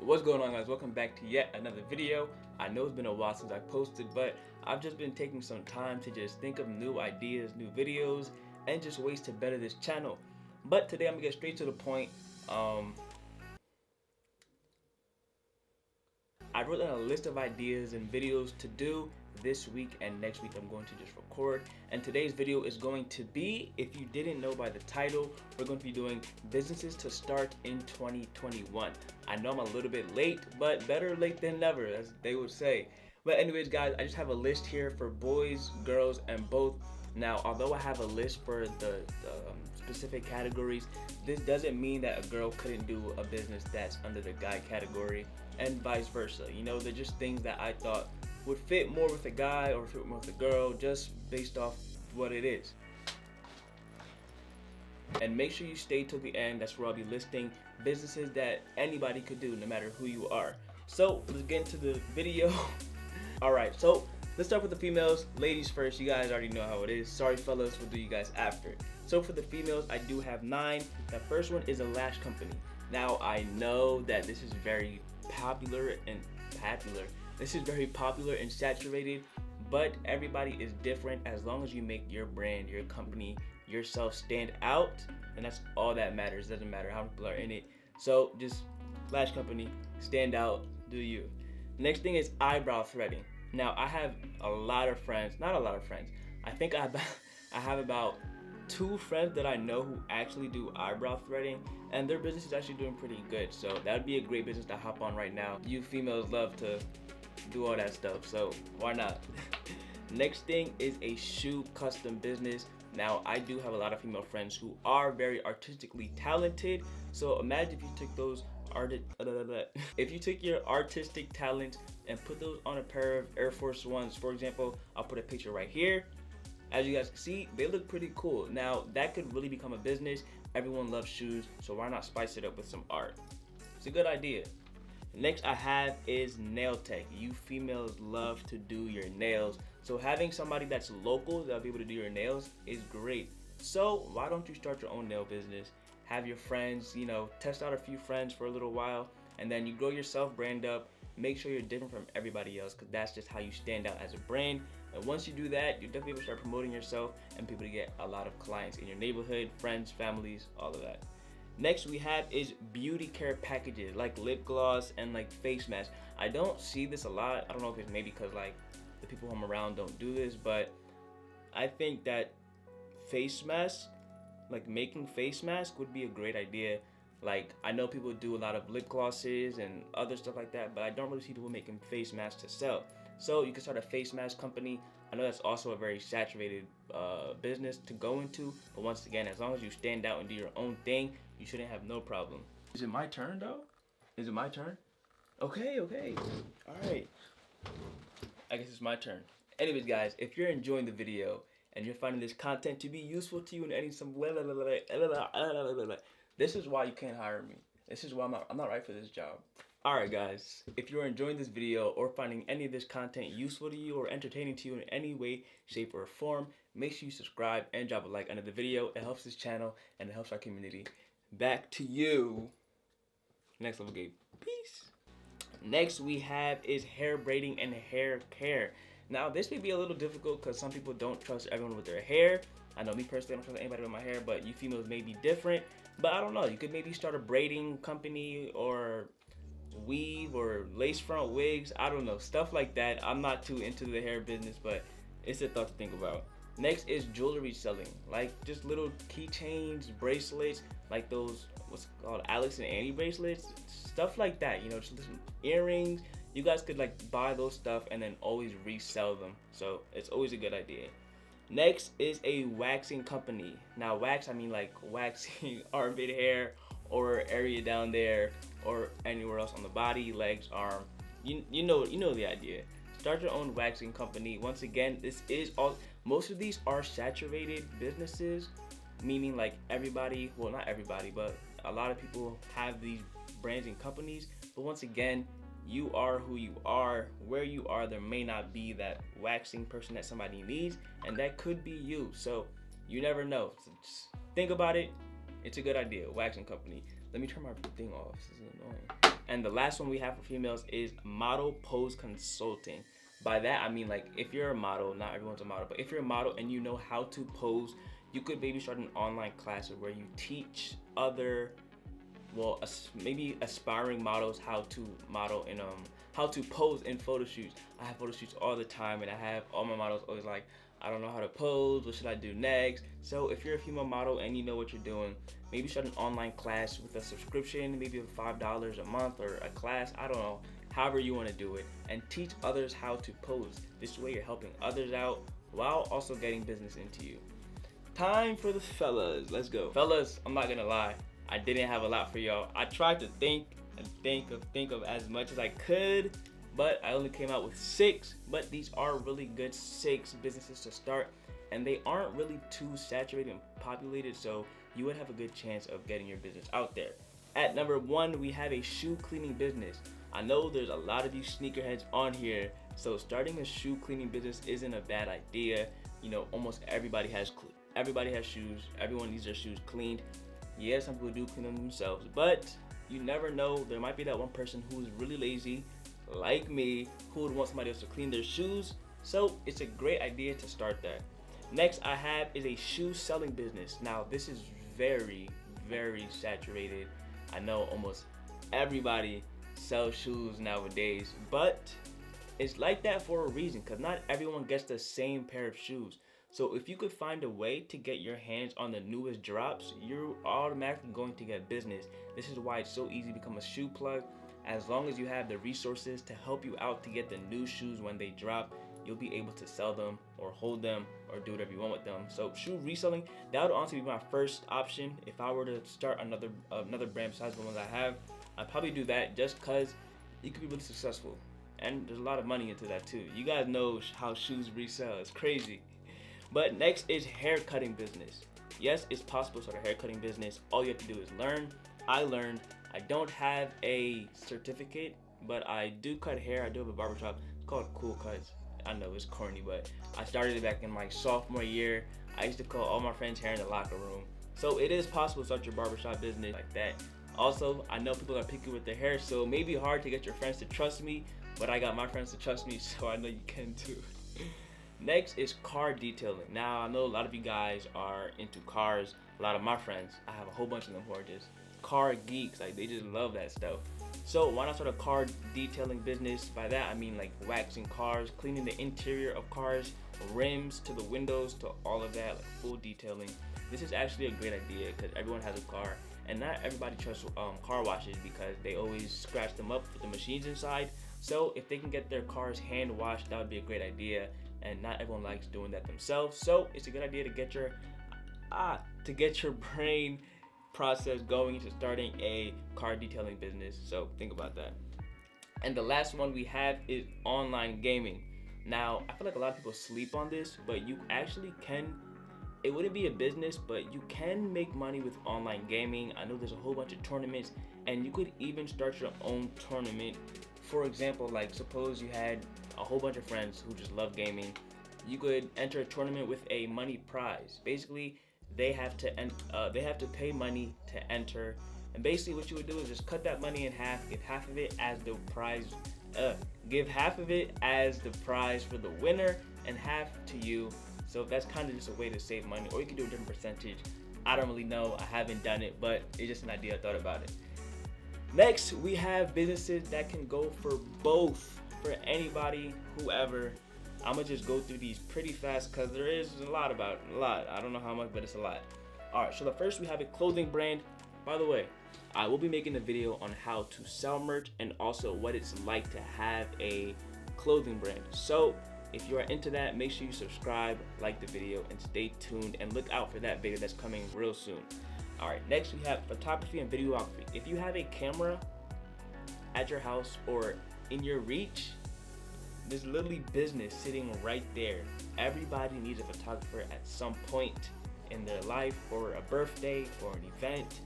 What's going on, guys? Welcome back to yet another video. I know it's been a while since I posted, but I've just been taking some time to just think of new ideas, new videos, and just ways to better this channel. But today I'm gonna get straight to the point. I wrote down a list of ideas and videos to do this week, and next week I'm going to just record. And today's video is going to be, if you didn't know by the title, we're going to be doing businesses to start in 2021. I know I'm a little bit late, but better late than never, as they would say. But anyways, guys, I just have a list here for boys, girls, and both. Now, although I have a list for the specific categories, this doesn't mean that a girl couldn't do a business that's under the guy category, and vice versa. You know, they're just things that I thought would fit more with a guy or fit more with a girl, just based off what it is. And make sure you stay till the end. That's where I'll be listing businesses that anybody could do, no matter who you are. So let's get into the video. All right, so let's start with the females. Ladies first. You guys already know how it is. Sorry, fellas, we'll do you guys after. So for the females, I do have 9. The first one is a lash company. Now, I know that this is very popular and saturated, but everybody is different. As long as you make your brand, your company, yourself stand out, and that's all that matters. It doesn't matter how many people are in it. So just lash company, stand out, do you. Next thing is eyebrow threading. Now, I have a lot of friends, not a lot of friends. I think I have about 2 friends that I know who actually do eyebrow threading, and their business is actually doing pretty good. So that would be a great business to hop on right now. You females love to do all that stuff, so why not? Next thing is a shoe custom business. Now, I do have a lot of female friends who are very artistically talented. So imagine if you took those if you took your artistic talent and put those on a pair of Air Force Ones. For example, I'll put a picture right here. As you guys can see, they look pretty cool. Now, that could really become a business. Everyone loves shoes, so why not spice it up with some art? It's a good idea. Next I have is nail tech. You females love to do your nails, so having somebody that's local that'll be able to do your nails is great. So why don't you start your own nail business? Have your friends, you know, test out a few friends for a little while, and then you grow yourself brand up. Make sure you're different from everybody else, because that's just how you stand out as a brand. And once you do that, you're definitely able to start promoting yourself and people to get a lot of clients in your neighborhood, friends, families, all of that. Next we have is beauty care packages, like lip gloss and like face masks. I don't see this a lot. I don't know if it's maybe because like the people who I'm around don't do this, but I think that face masks, like making face masks, would be a great idea. Like, I know people do a lot of lip glosses and other stuff like that, but I don't really see people making face masks to sell. So you can start a face mask company. I know that's also a very saturated business to go into, but once again, as long as you stand out and do your own thing, you shouldn't have no problem. Is it my turn though? Is it my turn? Okay. All right. I guess it's my turn. Anyways, guys, if you're enjoying the video and you're finding this content to be useful to you and adding some this is why you can't hire me. This is why I'm not right for this job. Alright, guys, if you're enjoying this video or finding any of this content useful to you or entertaining to you in any way, shape, or form, make sure you subscribe and drop a like under the video. It helps this channel and it helps our community. Back to you. NXLGABE. Peace. Next we have is hair braiding and hair care. Now, this may be a little difficult because some people don't trust everyone with their hair. I know me personally, I don't trust anybody with my hair, but you females may be different. But I don't know, you could maybe start a braiding company or weave or lace front wigs. I don't know, stuff like that. I'm not too into the hair business, but it's a thought to think about. Next is jewelry selling, like just little keychains, bracelets, like those, what's called Alex and Annie bracelets, stuff like that, you know, just earrings. You guys could like buy those stuff and then always resell them. So it's always a good idea. Next is a waxing company. Now, wax, I mean like waxing armpit hair or area down there or anywhere else on the body, legs, arm. You know the idea. Start your own waxing company. Once again, this is all. Most of these are saturated businesses, meaning like everybody. Well, not everybody, but a lot of people have these brands and companies. But once again, you are who you are. Where you are, there may not be that waxing person that somebody needs, and that could be you. So you never know. So just think about it. It's a good idea. Waxing company. Let me turn my thing off. This is annoying. And the last one we have for females is model pose consulting. By that I mean, like, if you're a model, not everyone's a model, but if you're a model and you know how to pose, you could maybe start an online class where you teach other, well, maybe aspiring models how to model and how to pose in photo shoots. I have photo shoots all the time, and I have all my models always like, I don't know how to pose, what should I do next? So if you're a female model and you know what you're doing, maybe start an online class with a subscription, maybe $5 a month, or a class, I don't know, however you want to do it, and teach others how to pose. This way you're helping others out while also getting business into you. Time for the fellas. Let's go. Fellas, I'm not gonna lie, I didn't have a lot for y'all. I tried to think of as much as I could, but I only came out with 6. But these are really good 6 businesses to start, and they aren't really too saturated and populated, so you would have a good chance of getting your business out there. At number 1, we have a shoe cleaning business. I know there's a lot of you sneakerheads on here, so starting a shoe cleaning business isn't a bad idea. You know, almost everybody has shoes. Everyone needs their shoes cleaned. Yeah, some people do clean them themselves, but you never know. There might be that one person who's really lazy, like me, who would want somebody else to clean their shoes. So it's a great idea to start that. Next I have is a shoe selling business. Now this is very, very saturated. I know almost everybody sells shoes nowadays, but it's like that for a reason, because not everyone gets the same pair of shoes. So if you could find a way to get your hands on the newest drops, you're automatically going to get business. This is why it's so easy to become a shoe plug. As long as you have the resources to help you out to get the new shoes when they drop, you'll be able to sell them or hold them or do whatever you want with them. So shoe reselling, that would honestly be my first option. If I were to start another brand besides the ones I have, I'd probably do that, just because you could be really successful. And there's a lot of money into that too. You guys know how shoes resell, it's crazy. But next is hair cutting business. Yes, it's possible to start a hair cutting business. All you have to do is learn. I learned. I don't have a certificate, but I do cut hair. I do have a barbershop. It's called Cool Cuts. I know it's corny, but I started it back in my sophomore year. I used to cut all my friends' hair in the locker room. So it is possible to start your barbershop business like that. Also, I know people are picky with their hair, so it may be hard to get your friends to trust me, but I got my friends to trust me, so I know you can too. Next is car detailing. Now, I know a lot of you guys are into cars. A lot of my friends, I have a whole bunch of them who are just car geeks. Like, they just love that stuff. So why not start a car detailing business? By that I mean like waxing cars, cleaning the interior of cars, rims to the windows, to all of that, like full detailing. This is actually a great idea because everyone has a car, and not everybody trusts car washes because they always scratch them up with the machines inside. So if they can get their cars hand washed, that would be a great idea. And not everyone likes doing that themselves, so it's a good idea to get your brain process going into starting a car detailing business. So think about that. And the last one we have is online gaming. Now I feel like a lot of people sleep on this, but you actually can. It wouldn't be a business, but you can make money with online gaming. I know there's a whole bunch of tournaments, and you could even start your own tournament. For example, like suppose you had a whole bunch of friends who just love gaming. You could enter a tournament with a money prize. Basically, they have to pay money to enter. And basically, what you would do is just cut that money in half, give half of it as the prize, for the winner, and half to you. So that's kind of just a way to save money. Or you can do a different percentage. I don't really know. I haven't done it, but it's just an idea. I thought about it. Next, we have businesses that can go for both, for anybody, whoever. I'm gonna just go through these pretty fast because there is a lot. I don't know how much, but it's a lot. All right, so the first we have a clothing brand. By the way, I will be making a video on how to sell merch and also what it's like to have a clothing brand. So if you are into that, make sure you subscribe, like the video, and stay tuned and look out for that video that's coming real soon. All right, next we have photography and videography. If you have a camera at your house or in your reach, there's literally business sitting right there. Everybody needs a photographer at some point in their life, for a birthday, for an event,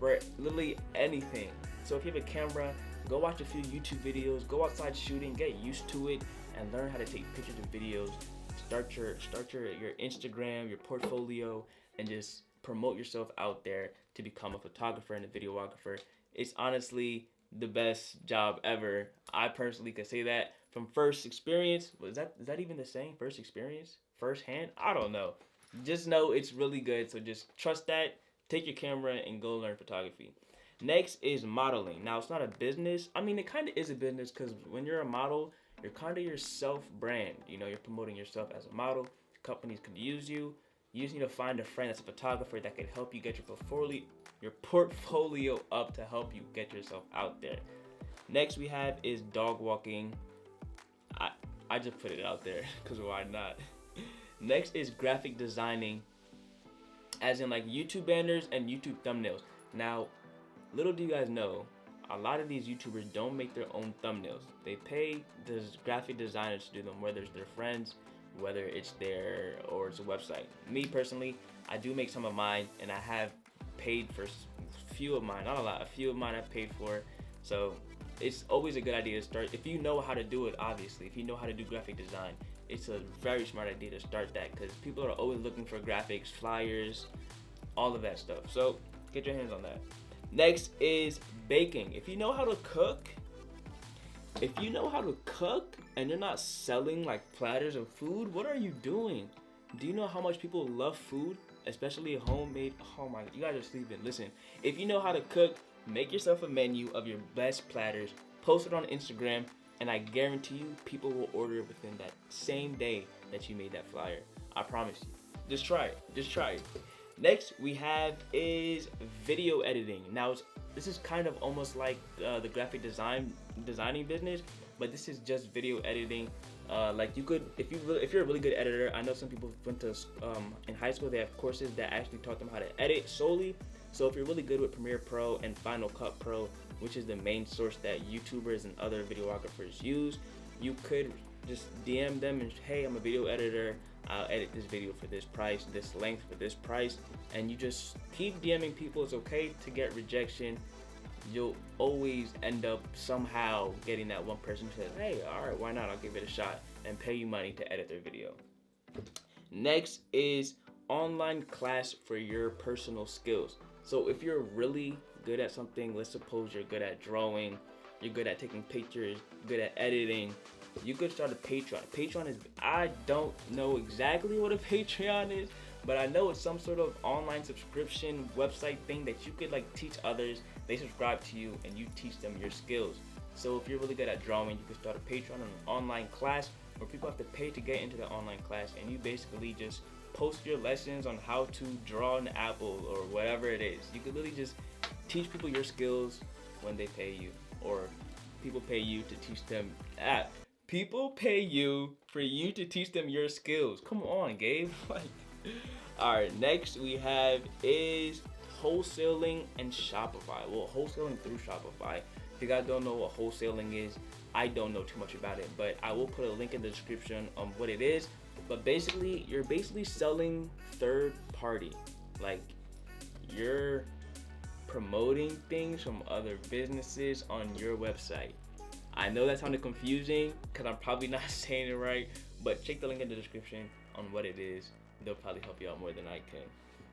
for literally anything. So if you have a camera, go watch a few YouTube videos, go outside shooting, get used to it, and learn how to take pictures and videos. Start your Instagram, your portfolio, and just promote yourself out there to become a photographer and a videographer. It's honestly the best job ever. I personally could say that from first experience. Is that even the same? First experience? First hand? I don't know. Just know it's really good. So just trust that. Take your camera and go learn photography. Next is modeling. Now it's not a business. I mean, it kind of is a business because when you're a model, you're kind of your self brand. You know, you're promoting yourself as a model. Companies could use you. You just need to find a friend that's a photographer that can help you get your portfolio up to help you get yourself out there. Next we have is dog walking. I just put it out there because why not? Next is graphic designing, as in like YouTube banners and YouTube thumbnails. Now, little do you guys know, a lot of these YouTubers don't make their own thumbnails. They pay the graphic designers to do them, whether it's their friends, whether it's or it's a website. Me personally, I do make some of mine, and I have paid for a few of mine, not a lot, a few of mine I've paid for. So it's always a good idea to start. If you know how to do it, obviously, if you know how to do graphic design, it's a very smart idea to start that, because people are always looking for graphics, flyers, all of that stuff. So get your hands on that. Next is baking. If you know how to cook, and you're not selling like platters of food, what are you doing? Do you know how much people love food, especially homemade? Oh my, you guys are sleeping. Listen, if you know how to cook, make yourself a menu of your best platters, post it on Instagram, and I guarantee you people will order it within that same day that you made that flyer. I promise you. Just try it. Next we have is video editing. Now this is kind of almost like the graphic designing business, but this is just video editing. Like you could, if you're a really good editor, I know some people went to in high school, they have courses that actually taught them how to edit solely. So if you're really good with Premiere Pro and Final Cut Pro, which is the main source that YouTubers and other videographers use, you could just DM them and, hey, I'm a video editor, I'll edit this video for this price, this length for this price, and you just keep DMing people. It's okay to get rejection. You'll always end up somehow getting that one person who says, hey, all right, why not? I'll give it a shot, and pay you money to edit their video. Next is online class for your personal skills. So if you're really good at something, let's suppose you're good at drawing, you're good at taking pictures, good at editing, you could start a Patreon. Patreon is, I don't know exactly what a Patreon is, but I know it's some sort of online subscription website thing that you could like teach others. They subscribe to you and you teach them your skills. So if you're really good at drawing, you could start a Patreon, an online class where people have to pay to get into the online class, and you basically just post your lessons on how to draw an apple or whatever it is. You could literally just teach people your skills when they pay you, or people pay you to teach them that. People pay you for you to teach them your skills. Come on, Gabe. Alright, next we have is wholesaling and Shopify. Well, wholesaling through Shopify. If you guys don't know what wholesaling is, I don't know too much about it, but I will put a link in the description on what it is. But basically, you're selling third party. Like, you're promoting things from other businesses on your website. I know that sounded confusing because I'm probably not saying it right, but check the link in the description on what it is. They'll probably help you out more than I can.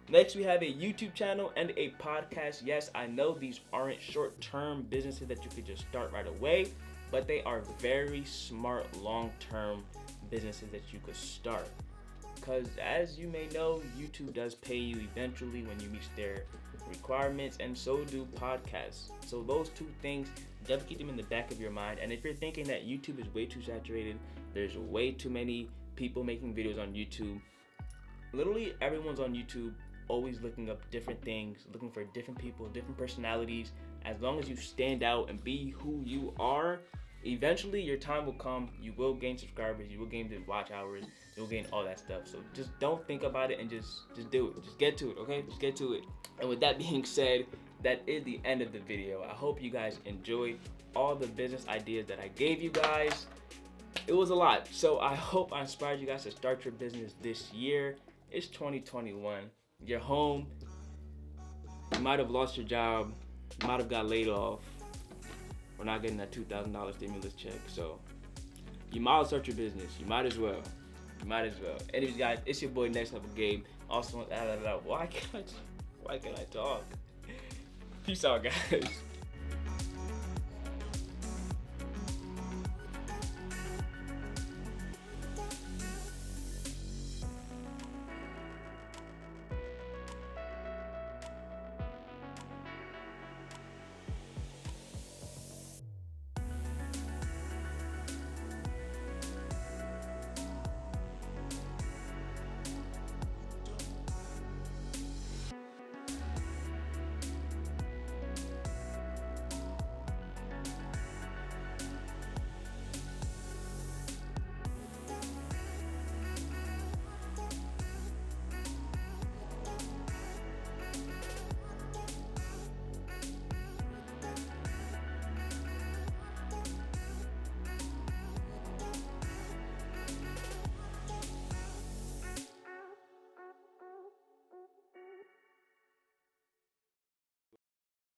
Next, we have a YouTube channel and a podcast. Yes, I know these aren't short-term businesses that you could just start right away, but they are very smart long-term businesses that you could start. Because as you may know, YouTube does pay you eventually when you meet their requirements, and so do podcasts. So those two things, definitely keep them in the back of your mind. And if you're thinking that YouTube is way too saturated, there's way too many people making videos on YouTube. Literally everyone's on YouTube, always looking up different things, looking for different people, different personalities. As long as you stand out and be who you are, eventually your time will come. You will gain subscribers, you will gain the watch hours, you'll gain all that stuff. So just don't think about it and just do it. Just get to it, okay? Just get to it. And with that being said, that is the end of the video. I hope you guys enjoyed all the business ideas that I gave you guys. It was a lot, so I hope I inspired you guys to start your business this year. It's 2021. You're home. You might have lost your job. You might have got laid off. We're not getting that $2,000 stimulus check, so you might start your business. You might as well. Anyways, guys, it's your boy NXLGABE. Also, why can't I talk? Peace out, guys.